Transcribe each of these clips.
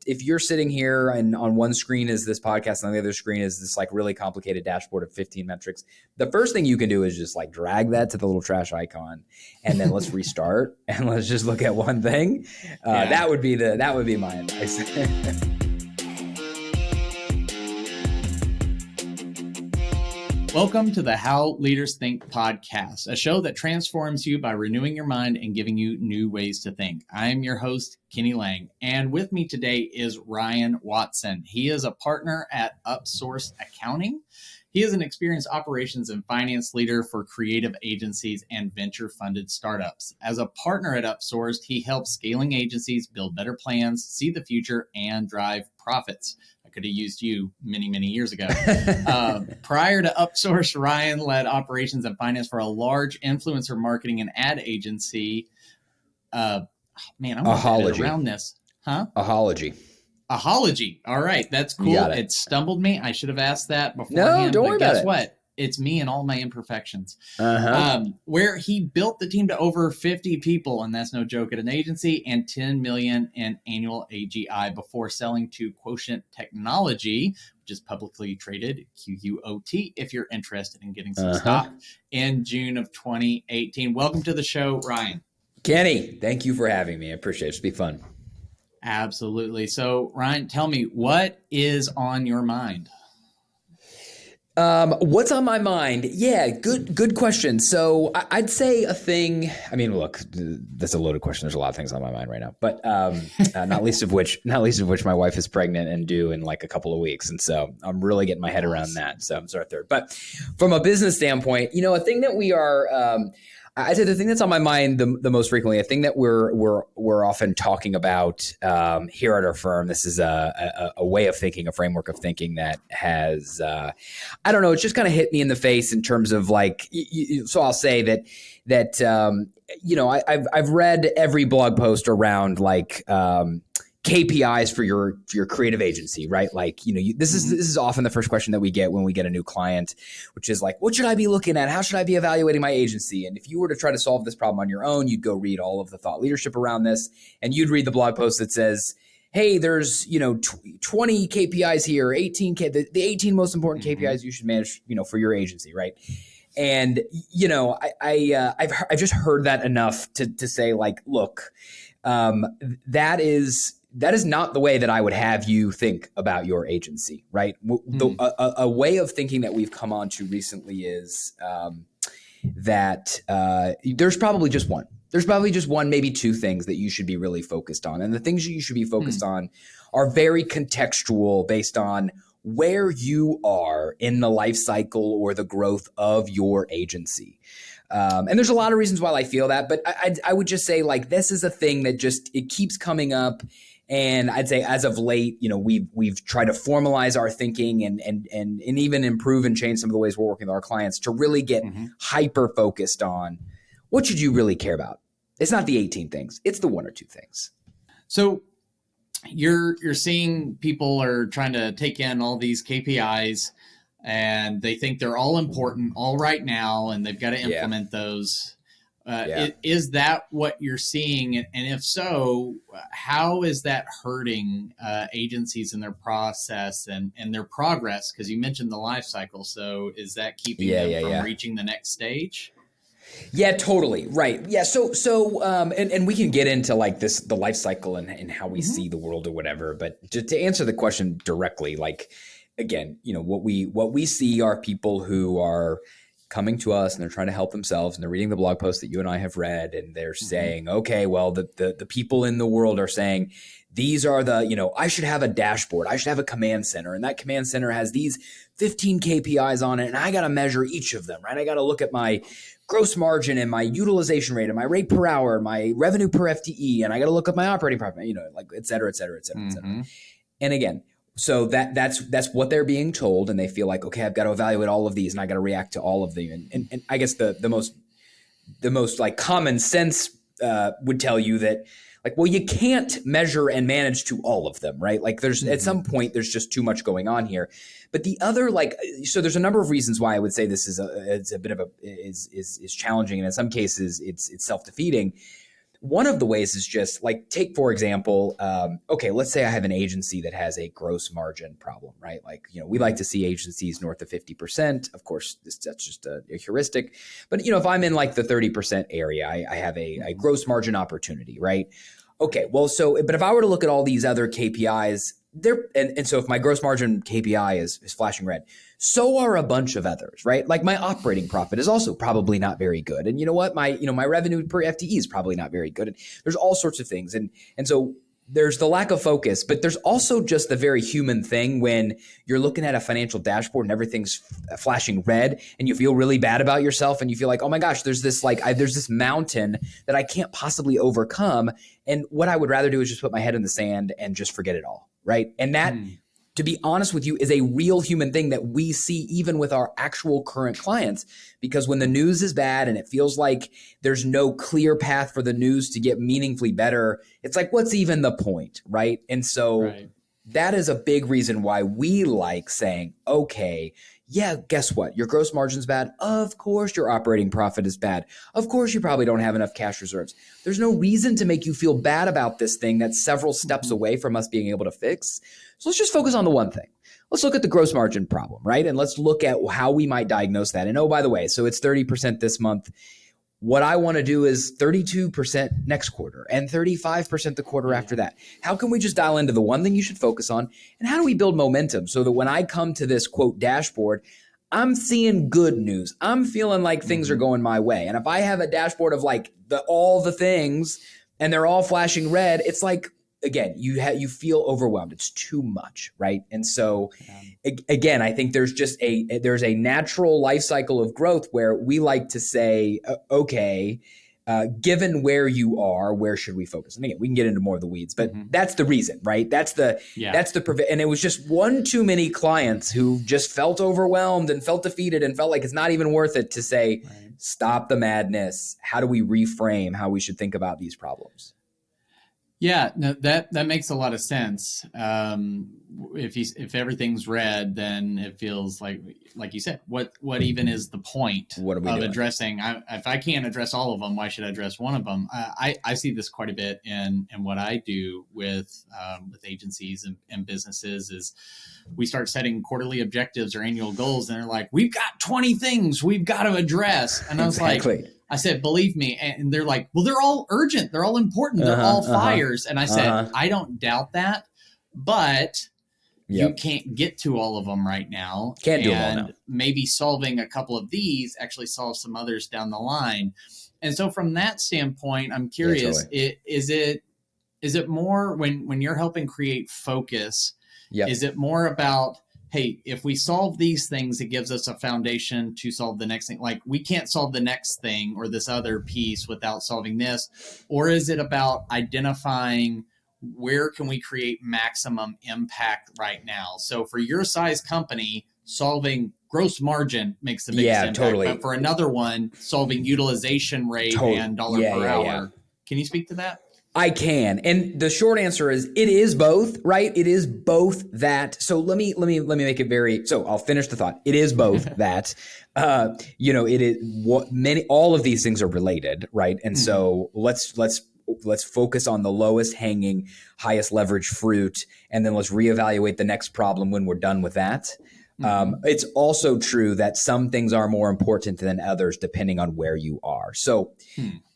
if you're sitting here and on one screen is this podcast and on the other screen is this like really complicated dashboard of 15 metrics, the first thing you can do is just like drag that to the little trash icon and then let's restart and let's just look at one thing. That would be my advice. Welcome to the How Leaders Think podcast, a show that transforms you by renewing your mind and giving you new ways to think. I am your host, Kenny Lange, and with me today is Ryan Watson. He is a partner at Upsourced Accounting. He is an experienced operations and finance leader for creative agencies and venture-funded startups. As a partner at Upsourced, he helps scaling agencies build better plans, see the future, and drive profits. I could have used you many, many years ago. Prior to Upsourced, Ryan led operations and finance for a large influencer marketing and ad agency. I'm going to get around this. Huh? Ahology. All right. That's cool. It stumbled me. I should have asked that beforehand. No, don't worry about it. Guess what? It's me and all my imperfections. Where he built the team to over 50 people, and that's no joke, at an agency, and $10 million in annual AGI before selling to Quotient Technology, which is publicly traded, QUOT, if you're interested in getting some stock, in June of 2018. Welcome to the show, Ryan. Kenny, thank you for having me. I appreciate it. It's be fun. Absolutely. So, Ryan, tell me, what is on your mind? What's on my mind? Yeah, good question. So I'd say a thing. I mean, look, that's a loaded question. There's a lot of things on my mind right now, but not least of which my wife is pregnant and due in like a couple of weeks, and so I'm really getting my head around that. So I'm sorry, third. But from a business standpoint, a thing that we are. I'd say the thing that's on my mind the most frequently, a thing that we're often talking about here at our firm. This is a way of thinking, a framework of thinking that has, I don't know, it's just kind of hit me in the face in terms of like. So I'll say that I've read every blog post around like. KPIs for your creative agency, right? Like, this is often the first question that we get when we get a new client, which is like, what should I be looking at? How should I be evaluating my agency? And if you were to try to solve this problem on your own, you'd go read all of the thought leadership around this, and you'd read the blog post that says, hey, there's 20 KPIs here, 18 the 18 most important KPIs you should manage, for your agency, right? And I've just heard that enough to say like, look, that is not the way that I would have you think about your agency, right? A way of thinking that we've come on to recently is that there's probably just one. There's probably just one, maybe two things that you should be really focused on. And the things you should be focused on are very contextual based on where you are in the life cycle or the growth of your agency. And there's a lot of reasons why I feel that, but I would just say like this is a thing that just it keeps coming up. And I'd say as of late, we've tried to formalize our thinking and even improve and change some of the ways we're working with our clients to really get hyper focused on what should you really care about. It's not the 18 things; it's the one or two things. So you're seeing people are trying to take in all these KPIs, and they think they're all important, all right now, and they've got to implement those. Is that what you're seeing? And if so, how is that hurting agencies in their process and their progress? Because you mentioned the life cycle. So is that keeping them from reaching the next stage? Yeah, totally. Right. Yeah. So and we can get into like the life cycle and how we see the world or whatever. But to answer the question directly, like, again, what we see are people who are coming to us and they're trying to help themselves and they're reading the blog post that you and I have read and they're saying, okay, well, the people in the world are saying these are I should have a dashboard. I should have a command center, and that command center has these 15 KPIs on it, and I got to measure each of them, right? I got to look at my gross margin and my utilization rate and my rate per hour, my revenue per FTE, and I got to look at my operating profit, like et cetera, et cetera, et cetera, et cetera. And again, so that's what they're being told, and they feel like, okay, I've got to evaluate all of these, and I got to react to all of them. And I guess the most like common sense would tell you that, like, well, you can't measure and manage to all of them, right? Like, there's at some point there's just too much going on here. But the other, so there's a number of reasons why I would say this is a bit of is challenging, and in some cases it's self-defeating. one of the ways is just like, take, for example, okay, let's say I have an agency that has a gross margin problem, right? Like, we like to see agencies north of 50%. Of course, that's just a heuristic. But, if I'm in like the 30% area, I have a gross margin opportunity, right? Okay, well, but if I were to look at all these other KPIs, and so if my gross margin KPI is flashing red, so are a bunch of others, right? Like my operating profit is also probably not very good. And you know what? My revenue per FTE is probably not very good. And there's all sorts of things. And so there's the lack of focus, but there's also just the very human thing when you're looking at a financial dashboard and everything's flashing red and you feel really bad about yourself and you feel like, oh my gosh, there's this mountain that I can't possibly overcome. And what I would rather do is just put my head in the sand and just forget it all, right? And that, to be honest with you, is a real human thing that we see even with our actual current clients, because when the news is bad and it feels like there's no clear path for the news to get meaningfully better, it's like, what's even the point, right? And so that is a big reason why we like saying, okay, yeah, guess what? Your gross margin's bad. Of course, your operating profit is bad. Of course, you probably don't have enough cash reserves. There's no reason to make you feel bad about this thing that's several steps away from us being able to fix. So let's just focus on the one thing. Let's look at the gross margin problem, right? And let's look at how we might diagnose that. And oh, by the way, so it's 30% this month. What I want to do is 32% next quarter and 35% the quarter after that. How can we just dial into the one thing you should focus on? And how do we build momentum so that when I come to this quote dashboard, I'm seeing good news. I'm feeling like things are going my way. And if I have a dashboard of like all the things and they're all flashing red, it's like, again, you feel overwhelmed. It's too much, right? And so, again, I think there's a natural life cycle of growth where we like to say, okay, given where you are, where should we focus? And again, we can get into more of the weeds, but that's the reason, right? And it was just one too many clients who just felt overwhelmed and felt defeated and felt like it's not even worth it to say, stop the madness. How do we reframe how we should think about these problems? Yeah, no, that makes a lot of sense. If everything's red, then it feels like you said, what even is the point of addressing? If I can't address all of them, why should I address one of them? I see this quite a bit in what I do with agencies and businesses is we start setting quarterly objectives or annual goals, and they're like, we've got 20 things we've got to address, and I was like. I said, believe me. And they're like, well, they're all urgent. They're all important. They're all fires. And I said, I don't doubt that, but you can't get to all of them right now. Can't do them all now. Maybe solving a couple of these actually solves some others down the line. And so from that standpoint, I'm curious, is it more when you're helping create focus, is it more about, hey, if we solve these things, it gives us a foundation to solve the next thing. Like we can't solve the next thing or this other piece without solving this. Or is it about identifying where can we create maximum impact right now? So for your size company, solving gross margin makes the biggest impact. Totally. But for another one, solving utilization rate and dollar per hour. Yeah. Can you speak to that? I can. And the short answer is it is both, right? It is both that. So let me make it so I'll finish the thought. It is both that, it is all of these things are related, right? And so let's focus on the lowest hanging, highest leverage fruit. And then let's reevaluate the next problem when we're done with that. It's also true that some things are more important than others depending on where you are. So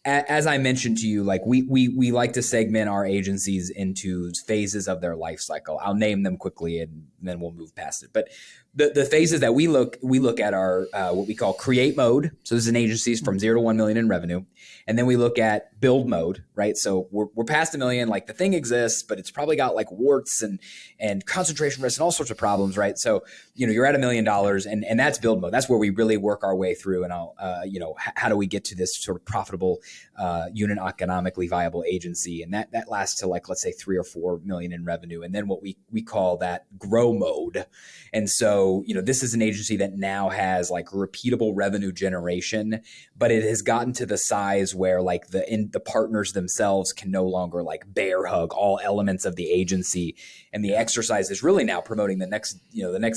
as I mentioned to you, like we like to segment our agencies into phases of their life cycle. I'll name them quickly and then we'll move past it. But the phases that we look at are what we call create mode. So this is an agencies from 0 to 1 million in revenue. And then we look at build mode, right? So we're past $1 million, like the thing exists, but it's probably got like warts and concentration risk and all sorts of problems, right? So, you're at $1 million and that's build mode. That's where we really work our way through and how do we get to this sort of profitable unit economically viable agency? And that lasts to like, let's say 3 or 4 million in revenue. And then what we call that grow mode. And so, this is an agency that now has like repeatable revenue generation, but it has gotten to the size where like the partners themselves can no longer like bear hug all elements of the agency. And the exercise is really now promoting the next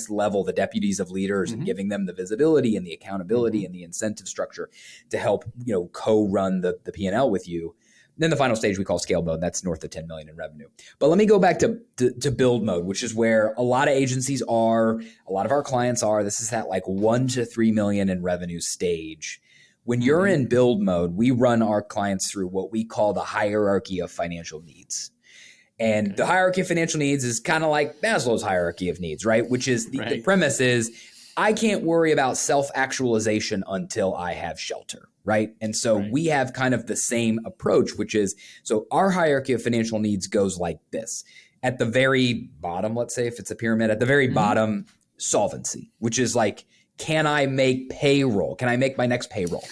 level, the deputies of leaders and giving them the visibility and the accountability and the incentive structure to help, co-run the P&L with you. Then the final stage we call scale mode. That's north of 10 million in revenue. But let me go back to build mode, which is where a lot of agencies are, a lot of our clients are. This is that like 1 to 3 million in revenue stage. When you're in build mode, we run our clients through what we call the hierarchy of financial needs. And the hierarchy of financial needs is kind of like Maslow's hierarchy of needs, right? Which is the premise is I can't worry about self-actualization until I have shelter, right? And so we have kind of the same approach, which is, so our hierarchy of financial needs goes like this. At the very bottom, let's say if it's a pyramid, at the very bottom, solvency, which is like, can I make payroll? Can I make my next payroll?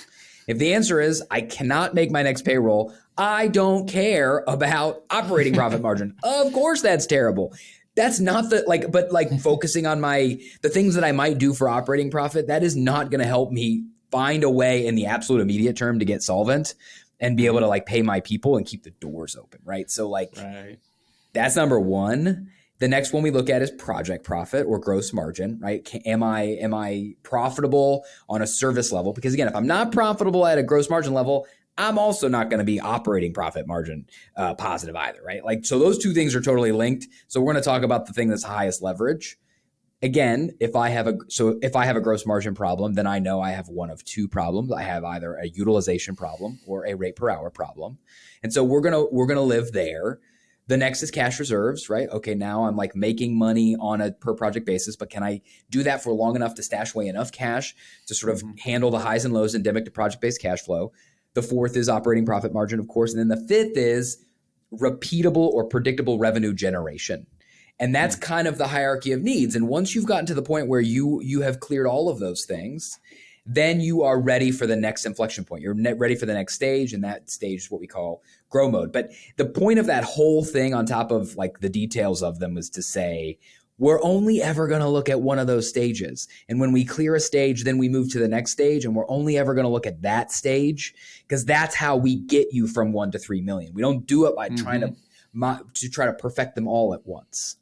If the answer is I cannot make my next payroll, I don't care about operating profit margin. Of course, that's terrible. That's not but focusing on the things that I might do for operating profit, that is not going to help me find a way in the absolute immediate term to get solvent and be able to like pay my people and keep the doors open, right? So that's number one. The next one we look at is project profit or gross margin, right? Am I profitable on a service level? Because again, if I'm not profitable at a gross margin level, I'm also not going to be operating profit margin positive either, right? Like, so those two things are totally linked. So we're going to talk about the thing that's highest leverage. Again, if I have a gross margin problem, then I know I have one of two problems. I have either a utilization problem or a rate per hour problem. And so we're going to live there. The next is cash reserves, right? Okay, now I'm like making money on a per project basis, but can I do that for long enough to stash away enough cash to sort of handle the highs and lows endemic to project-based cash flow? The fourth is operating profit margin, of course. And then the fifth is repeatable or predictable revenue generation. And that's kind of the hierarchy of needs. And once you've gotten to the point where you have cleared all of those things, then you are ready for the next inflection point. You're ready for the next stage, and that stage is what we call grow mode. But the point of that whole thing on top of like the details of them was to say, we're only ever going to look at one of those stages. And when we clear a stage, then we move to the next stage, and we're only ever going to look at that stage because that's how we get you from 1 to 3 million. We don't do it by trying to perfect them all at once.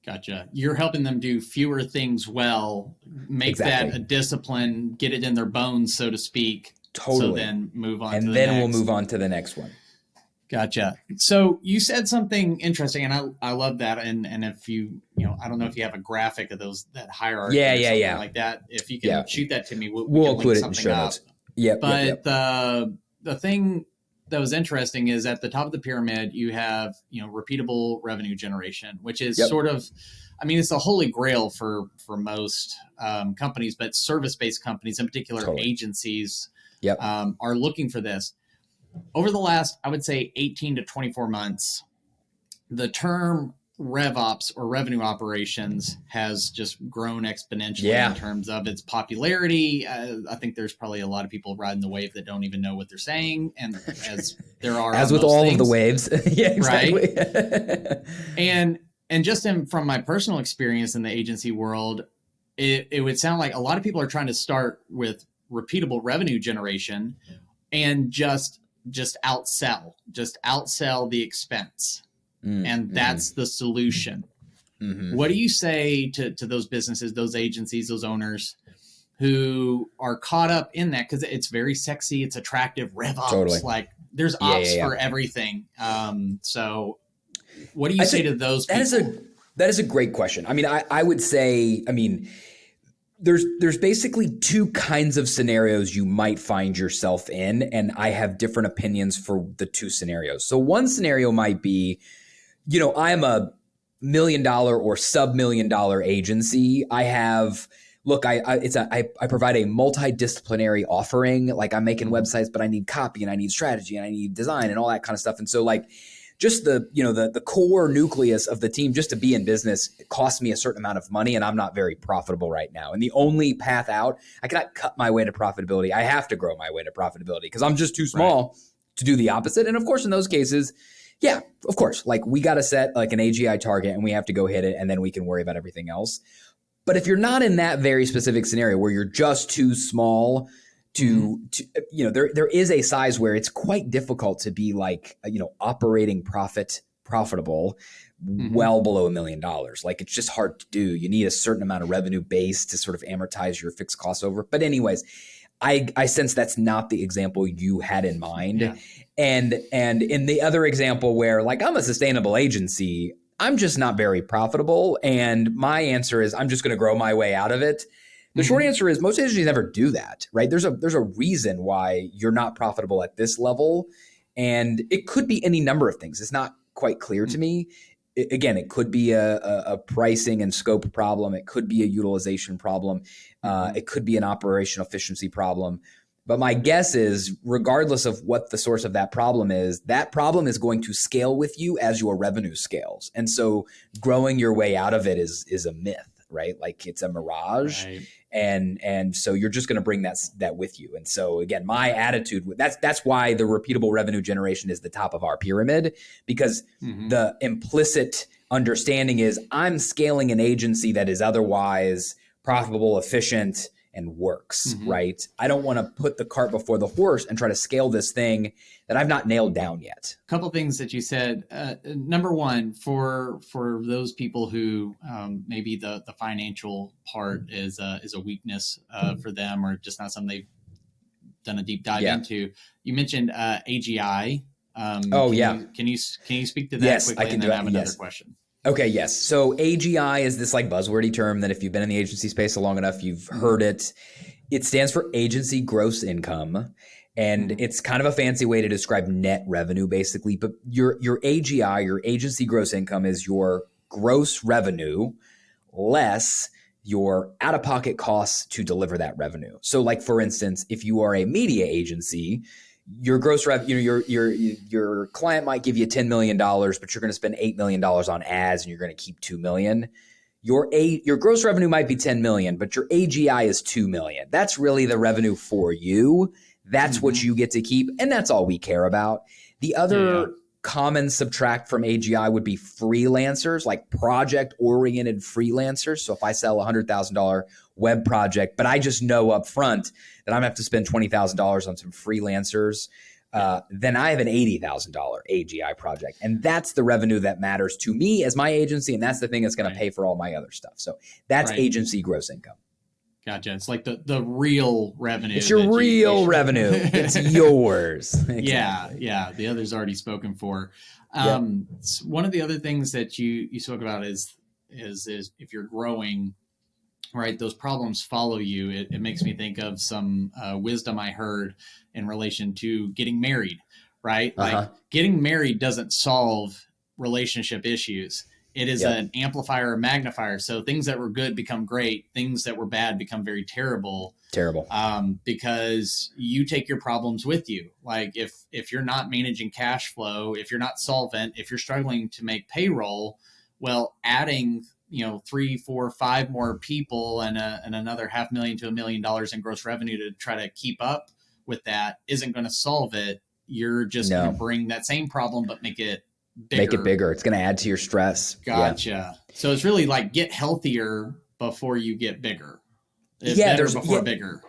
Gotcha. You're helping them do fewer things well, make that a discipline, get it in their bones, so to speak. Totally. So then move on and to the then next. We'll move on to the next one. Gotcha. So you said something interesting, and I love that. And if I don't know if you have a graphic of that hierarchy or something like that. If you can shoot that to me, we'll include it in the show notes. But the thing that was interesting is at the top of the pyramid, you have, repeatable revenue generation, which is sort of, it's the holy grail for most companies, but service-based companies, in particular agencies, are looking for this. Over the last, I would say 18 to 24 months, the term RevOps or revenue operations has just grown exponentially in terms of its popularity. I think there's probably a lot of people riding the wave that don't even know what they're saying, and as there are as with all of the waves, exactly. Right? and just from my personal experience in the agency world, it would sound like a lot of people are trying to start with repeatable revenue generation and just outsell the expense. And that's the solution. What do you say to those businesses, those agencies, those owners who are caught up in that? Because it's very sexy, it's attractive, RevOps, like there's ops for everything. So what do you say to those people? That is a great question. I would say, there's basically two kinds of scenarios you might find yourself in, and I have different opinions for the two scenarios. So one scenario might be, I'm a $1 million or sub-$1 million agency. I provide a multidisciplinary offering. Like I'm making websites, but I need copy and I need strategy and I need design and all that kind of stuff. And so like just the core nucleus of the team just to be in business costs me a certain amount of money, and I'm not very profitable right now. And the only path out, I cannot cut my way to profitability. I have to grow my way to profitability because I'm just too small to do the opposite. And of course, in those cases, of course, like we got to set like an AGI target and we have to go hit it, and then we can worry about everything else. But if you're not in that very specific scenario where you're just too small there is a size where it's quite difficult to be like, operating profitable well below $1 million. Like it's just hard to do. You need a certain amount of revenue base to sort of amortize your fixed costs over. But anyways, I sense that's not the example you had in mind. Yeah. And in the other example where like I'm a sustainable agency, I'm just not very profitable. And my answer is I'm just going to grow my way out of it. The short answer is most agencies never do that, right? There's a reason why you're not profitable at this level. And it could be any number of things. It's not quite clear to me. Again, it could be a pricing and scope problem. It could be a utilization problem. It could be an operational efficiency problem. But my guess is, regardless of what the source of that problem is going to scale with you as your revenue scales. And so growing your way out of it is a myth, right? Like it's a mirage. Right. And so you're just going to bring that with you. And so again, my attitude, that's why the repeatable revenue generation is the top of our pyramid, because the implicit understanding is I'm scaling an agency that is otherwise profitable, efficient, and works, right? I don't want to put the cart before the horse and try to scale this thing that I've not nailed down yet. A couple of things that you said. Number one, for those people who maybe the financial part is a weakness for them, or just not something they've done a deep dive into. You mentioned AGI. Can you speak to that quickly? I can and do then I have that. another question. Okay, yes. So AGI is this like buzzwordy term that if you've been in the agency space long enough, you've heard it. It stands for agency gross income. And it's kind of a fancy way to describe net revenue, basically. But your AGI, your agency gross income, is your gross revenue less your out-of-pocket costs to deliver that revenue. So like, for instance, if you are a media agency, your gross revenue, your client might give you $10 million, but you're going to spend $8 million on ads and you're going to keep $2 million. Your gross revenue might be $10 million, but your AGI is $2 million. That's really the revenue for you. That's what you get to keep. And that's all we care about. The other common subtract from AGI would be freelancers, like project-oriented freelancers. So if I sell a $100,000 web project, but I just know up front that I'm going to have to spend $20,000 on some freelancers, then I have an $80,000 AGI project. And that's the revenue that matters to me as my agency. And that's the thing that's going to pay for all my other stuff. So that's agency gross income. Gotcha. It's like the real revenue. It's your real revenue. It's yours. Exactly. Yeah. The other's already spoken for. One of the other things that you spoke about is if you're growing, right, those problems follow you. It makes me think of some wisdom I heard in relation to getting married, right? Like getting married doesn't solve relationship issues. It is an amplifier or magnifier. So things that were good become great. Things that were bad become very terrible. Because you take your problems with you. Like if you're not managing cash flow, if you're not solvent, if you're struggling to make payroll, well, adding 3, 4, 5 more people and another $500,000 to $1 million in gross revenue to try to keep up with that isn't going to solve it. You're just going to bring that same problem, but make it bigger. Make it bigger. It's going to add to your stress. Gotcha. Yeah. So it's really like get healthier before you get bigger. Bigger.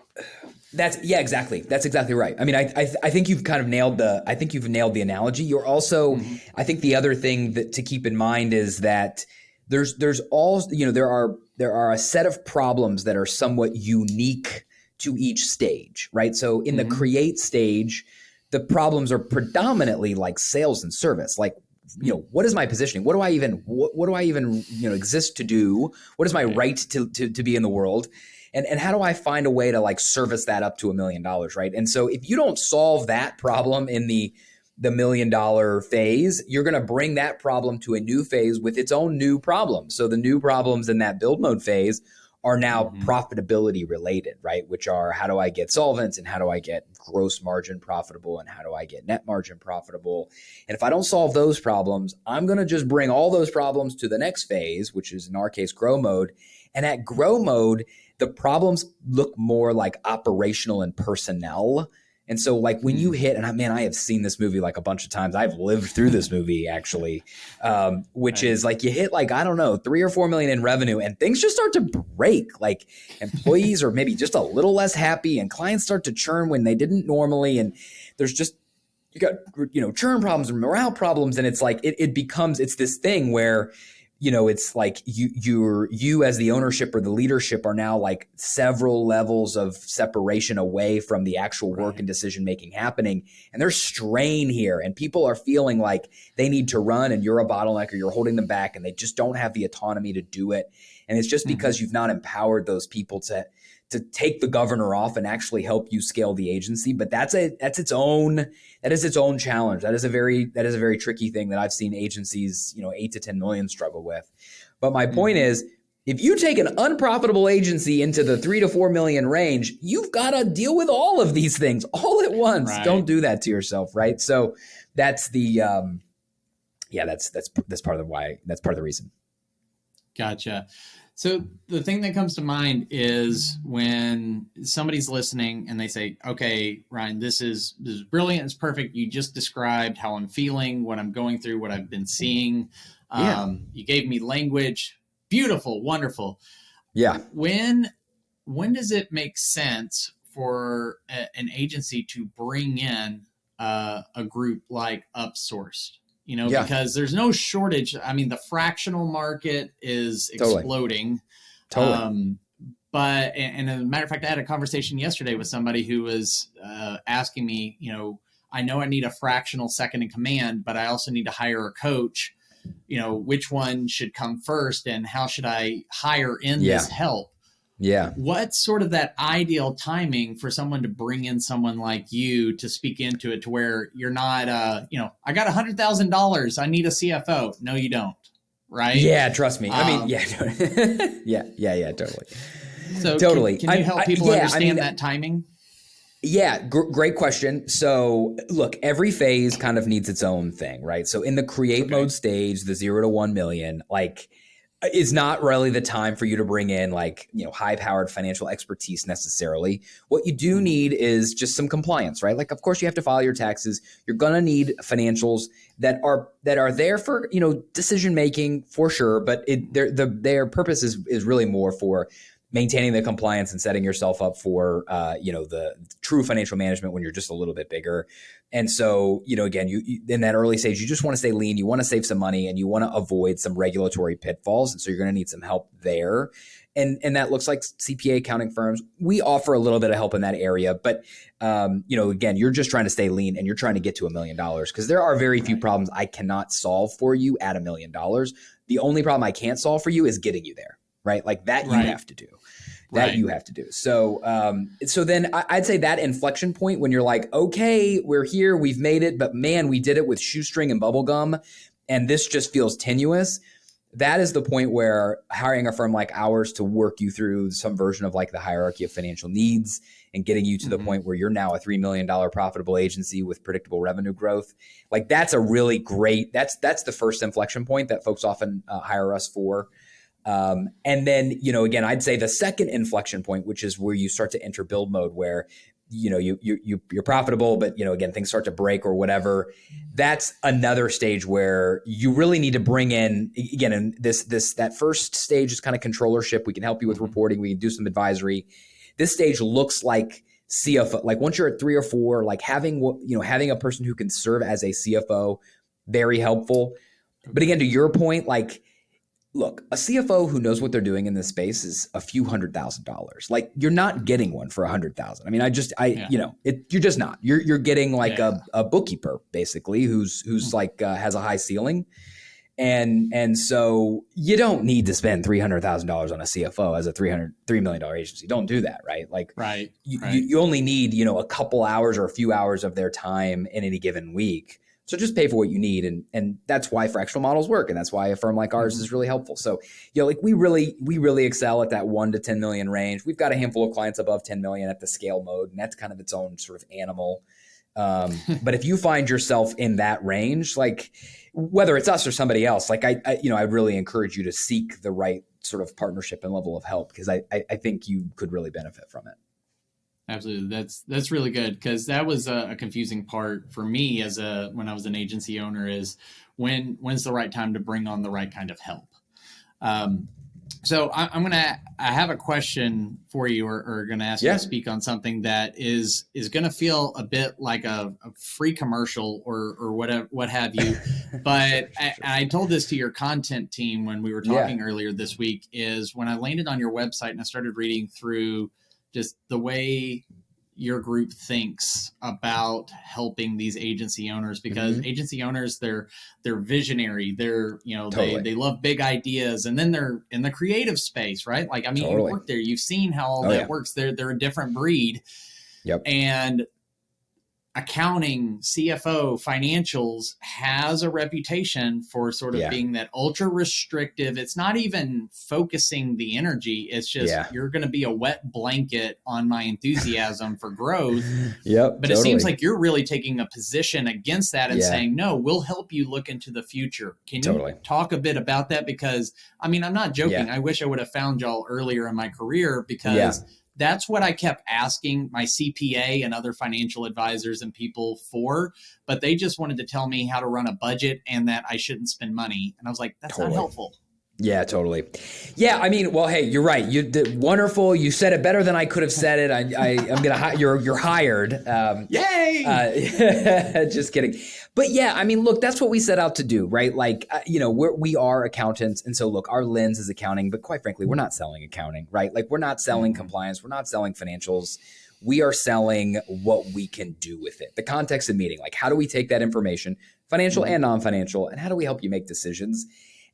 Exactly. That's exactly right. I mean, I think you've kind of nailed the analogy. You're also, I think the other thing that to keep in mind is that there are a set of problems that are somewhat unique to each stage, right? So in the create stage, the problems are predominantly like sales and service. Like, what is my positioning? What do I even exist to do? What is my right to be in the world? And how do I find a way to like service that up to $1 million, right? And so if you don't solve that problem in the $1 million phase, you're going to bring that problem to a new phase with its own new problems. So the new problems in that build mode phase are now profitability related, right? Which are how do I get solvent and how do I get gross margin profitable and how do I get net margin profitable? And if I don't solve those problems, I'm going to just bring all those problems to the next phase, which is in our case, grow mode. And at grow mode, the problems look more like operational and personnel. And so like when you hit, and I have seen this movie like a bunch of times. I've lived through this movie actually, which is like you hit like, I don't know, 3 or 4 million in revenue and things just start to break. Like employees are maybe just a little less happy and clients start to churn when they didn't normally. And there's just, you got, churn problems and morale problems. And it's like, it's this thing where, it's like you as the ownership or the leadership are now like several levels of separation away from the actual work and decision making happening. And there's strain here, and people are feeling like they need to run and you're a bottleneck or you're holding them back, and they just don't have the autonomy to do it. And it's just because you've not empowered those people to take the governor off and actually help you scale the agency. But that is its own challenge. That is a very tricky thing that I've seen agencies, 8 to 10 million struggle with. But my point is, if you take an unprofitable agency into the 3 to 4 million range, you've got to deal with all of these things all at once. Right. Don't do that to yourself. Right. So that's the, that's part of the reason. Gotcha. So the thing that comes to mind is when somebody's listening and they say, okay, Ryan, this is brilliant. It's perfect. You just described how I'm feeling, what I'm going through, what I've been seeing. You gave me language. Beautiful. Wonderful. Yeah. When does it make sense for an agency to bring in a group like Upsourced? Because there's no shortage. I mean, the fractional market is exploding. Totally. But as a matter of fact, I had a conversation yesterday with somebody who was asking me, I know I need a fractional second in command, but I also need to hire a coach. Which one should come first, and how should I hire in this help? Yeah. What's sort of that ideal timing for someone to bring in someone like you to speak into it, to where you're not, I got $100,000. I need a CFO. No, you don't. Right. Yeah. Trust me. I mean, yeah, totally. So totally. Can you help people understand that timing? Yeah, great question. So look, every phase kind of needs its own thing, right? So in the create mode stage, the 0 to 1 million, is not really the time for you to bring in high-powered financial expertise necessarily. What you do need is just some compliance, right? Of course you have to file your taxes. You're going to need financials that are there for, decision-making for sure, but their purpose is really more for maintaining the compliance and setting yourself up for, the true financial management when you're just a little bit bigger. And so, again, you in that early stage, you just want to stay lean, you want to save some money, and you want to avoid some regulatory pitfalls. And so you're going to need some help there. And that looks like CPA accounting firms. We offer a little bit of help in that area, but, again, you're just trying to stay lean and you're trying to get to $1 million, because there are very few problems I cannot solve for you at $1 million. The only problem I can't solve for you is getting you there, right? You have to do. You have to do. So then I'd say that inflection point when you're like, okay, we're here, we've made it, but man, we did it with shoestring and bubble gum, and this just feels tenuous. That is the point where hiring a firm like ours to work you through some version of the hierarchy of financial needs and getting you to the point where you're now a $3 million profitable agency with predictable revenue growth. That's a really great, that's the first inflection point that folks often hire us for. And then, again, I'd say the second inflection point, which is where you start to enter build mode, where, you're profitable, but, again, things start to break or whatever. That's another stage where you really need to bring in, again, and that first stage is kind of controllership. We can help you with reporting. We can do some advisory. This stage looks like CFO. Once you're at 3 or 4, having a person who can serve as a CFO, very helpful. But again, to your point, look, a CFO who knows what they're doing in this space is a few $100,000. You're not getting one for $100,000. I mean, you're just not. You're getting a bookkeeper basically who's has a high ceiling, and so you don't need to spend $300,000 on a CFO as a $3 million agency. Don't do that, right? You only need a couple hours or a few hours of their time in any given week. So just pay for what you need. And that's why fractional models work. And that's why a firm like ours is really helpful. So, we really excel at that 1 to 10 million range. We've got a handful of clients above 10 million at the scale mode, and that's kind of its own sort of animal. But if you find yourself in that range, whether it's us or somebody else, I really encourage you to seek the right sort of partnership and level of help, because I think you could really benefit from it. Absolutely. That's really good, because that was a confusing part for me when I was an agency owner, is when's the right time to bring on the right kind of help. So I have a question for you, or going to ask you to speak on something that is going to feel a bit like a free commercial or whatever, what have you. But I told this to your content team when we were talking earlier this week, is when I landed on your website and I started reading through just the way your group thinks about helping these agency owners, because agency owners, they're visionary. They're, they love big ideas, and then they're in the creative space, right? Like, I mean, you work there, you've seen how all that works. They're a different breed. And accounting, CFO, financials has a reputation for sort of being that ultra restrictive. It's not even focusing the energy. It's just, you're going to be a wet blanket on my enthusiasm for growth. But it seems like you're really taking a position against that and saying, no, we'll help you look into the future. Can you talk a bit about that? Because, I mean, I'm not joking. I wish I would have found y'all earlier in my career, because that's what I kept asking my CPA and other financial advisors and people for, but they just wanted to tell me how to run a budget and that I shouldn't spend money. And I was like, that's not helpful. Yeah, totally. Yeah, I mean, well, hey, you're right. You did wonderful. You said it better than I could have said it. I'm gonna you're hired. Yay! Just kidding. But yeah, I mean, look, that's what we set out to do, right? Like, we are accountants, and so look, our lens is accounting. But quite frankly, we're not selling accounting, right? Like, we're not selling compliance. We're not selling financials. We are selling what we can do with it. The context of meeting, like, how do we take that information, financial and non-financial, and how do we help you make decisions?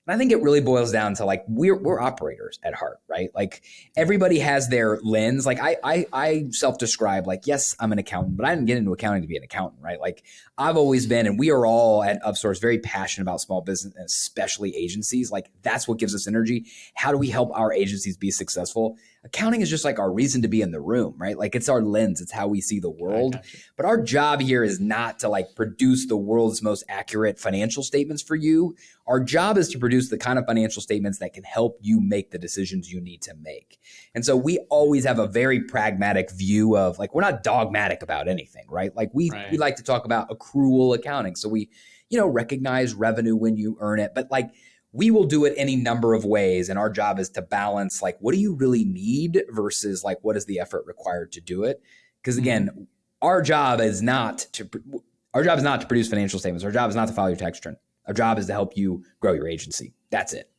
And I think it really boils down to, like, we're operators at heart, right? Like, everybody has their lens. Like, I self-describe, like, yes, I'm an accountant, but I didn't get into accounting to be an accountant, right? Like, I've always been, and we are all at Upsource very passionate about small business, and especially agencies. Like, that's what gives us energy. How do we help our agencies be successful? Accounting is just like our reason to be in the room, right? Like, it's our lens. It's how we see the world. But our job here is not to, like, produce the world's most accurate financial statements for you. Our job is to produce the kind of financial statements that can help you make the decisions you need to make. And so we always have a very pragmatic view of, like, we're not dogmatic about anything, right? Like, we like to talk about accrual accounting. So we, recognize revenue when you earn it, but, like, we will do it any number of ways. And our job is to balance, like, what do you really need versus, like, what is the effort required to do it? Because again, our job is not to produce financial statements. Our job is not to file your tax return. Our job is to help you grow your agency. That's it.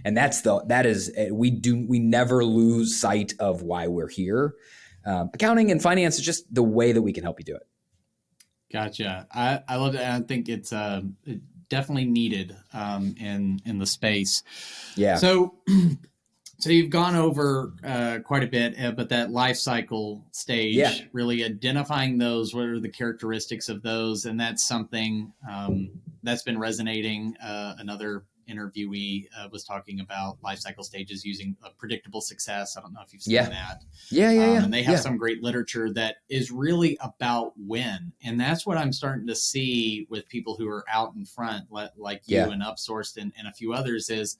And we never lose sight of why we're here. Accounting and finance is just the way that we can help you do it. Gotcha. I love it. I think it's definitely needed in the space. Yeah. So you've gone over quite a bit, but that life cycle stage, really identifying those, what are the characteristics of those? And that's something that's been resonating. Another interviewee was talking about life cycle stages using a predictable success. I don't know if you've seen that. And they have some great literature that is really about when. And that's what I'm starting to see with people who are out in front, like you and Upsourced and a few others, is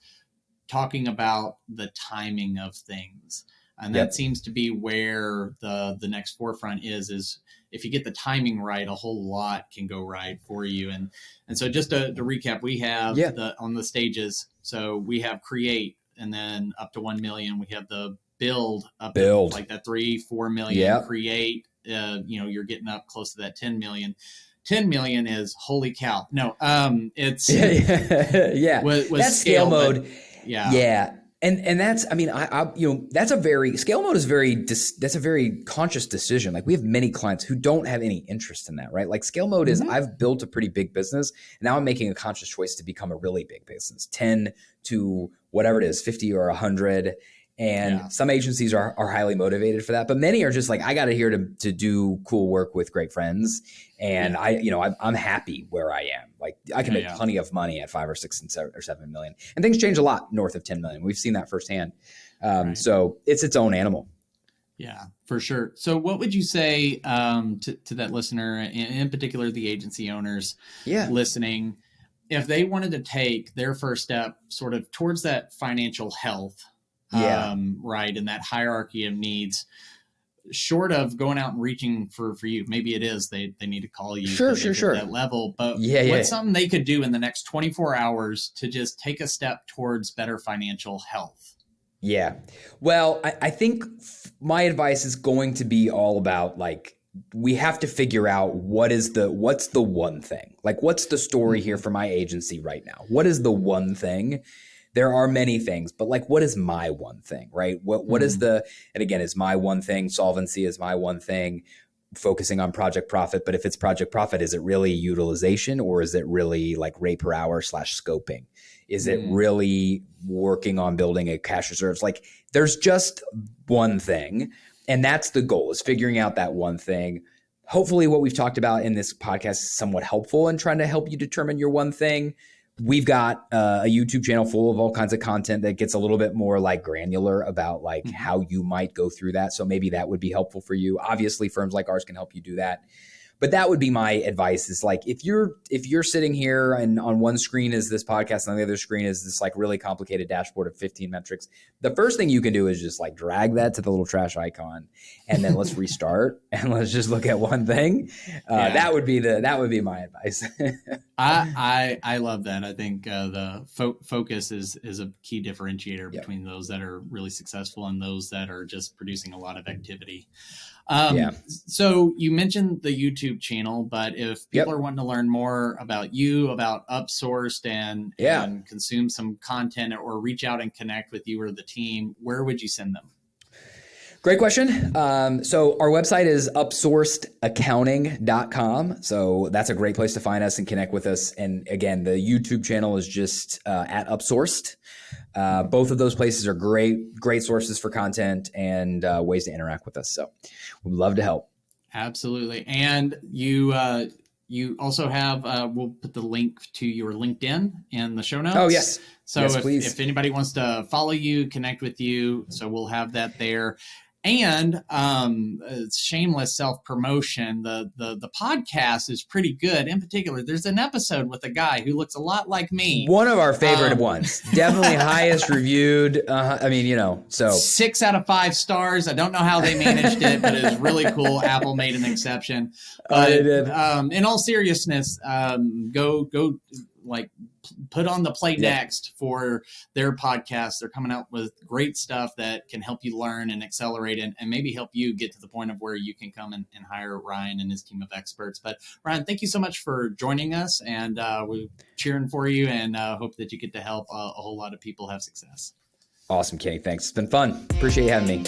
talking about the timing of things. And that seems to be where the next forefront is if you get the timing right, a whole lot can go right for you. And so just to recap, we have on the stages. So we have create, and then up to 1 million. We have the build to like that 3-4 million. Create, you're getting up close to that 10 million. 10 million is holy cow. No, it's with that's scale mode. And that's, I mean, that's a very, scale mode is that's a very conscious decision. Like, we have many clients who don't have any interest in that, right? Like, scale mode is, I've built a pretty big business, and now I'm making a conscious choice to become a really big business, 10 to whatever it is, 50 or 100. And some agencies are highly motivated for that, but many are just like, I got it here to do cool work with great friends. And I'm happy where I am. Like, I can make plenty of money at 5 or 6 and 7 or 7 million, and things change a lot north of 10 million. We've seen that firsthand. So it's its own animal. Yeah, for sure. So what would you say to that listener, in particular, the agency owners listening, if they wanted to take their first step sort of towards that financial health, right, in that hierarchy of needs, short of going out and reaching for you? Maybe it is they need to call you sure that level, but what's something they could do in the next 24 hours to just take a step towards better financial health? Yeah. Well, I think my advice is going to be all about like, we have to figure out what's the one thing? Like, what's the story here for my agency right now? What is the one thing? There are many things, but like, what is my one thing, right? What is and again, is my one thing, solvency is my one thing, focusing on project profit. But if it's project profit, is it really utilization, or is it really like rate per hour / scoping? Is it really working on building a cash reserves? Like, there's just one thing. And that's the goal, is figuring out that one thing. Hopefully what we've talked about in this podcast is somewhat helpful in trying to help you determine your one thing. We've got a YouTube channel full of all kinds of content that gets a little bit more like granular about like how you might go through that. So maybe that would be helpful for you. Obviously, firms like ours can help you do that. But that would be my advice, is like, if you're sitting here and on one screen is this podcast and on the other screen is this like really complicated dashboard of 15 metrics, the first thing you can do is just like drag that to the little trash icon, and then let's restart and let's just look at one thing. That would be my advice. I love that. I think the focus is a key differentiator between those that are really successful and those that are just producing a lot of activity. So you mentioned the YouTube channel, but if people are wanting to learn more about you, about Upsourced, and consume some content, or reach out and connect with you or the team, where would you send them? Great question. So our website is upsourcedaccounting.com. So that's a great place to find us and connect with us. And again, the YouTube channel is just at Upsourced. Both of those places are great sources for content and ways to interact with us. So we'd love to help. Absolutely. And you also have, we'll put the link to your LinkedIn in the show notes. Oh, yes. So yes, if anybody wants to follow you, connect with you, so we'll have that there. And shameless self-promotion, the podcast is pretty good. In particular, there's an episode with a guy who looks a lot like me. One of our favorite ones. Definitely highest reviewed. I mean, so 6 out of 5 stars. I don't know how they managed it, but it was really cool. Apple made an exception. But they did. In all seriousness, go like put on the play next for their podcast. They're coming out with great stuff that can help you learn and accelerate and maybe help you get to the point of where you can come and hire Ryan and his team of experts. But Ryan, thank you so much for joining us, and we're cheering for you and hope that you get to help a whole lot of people have success. Awesome, Kenny. Thanks. It's been fun. Appreciate you having me.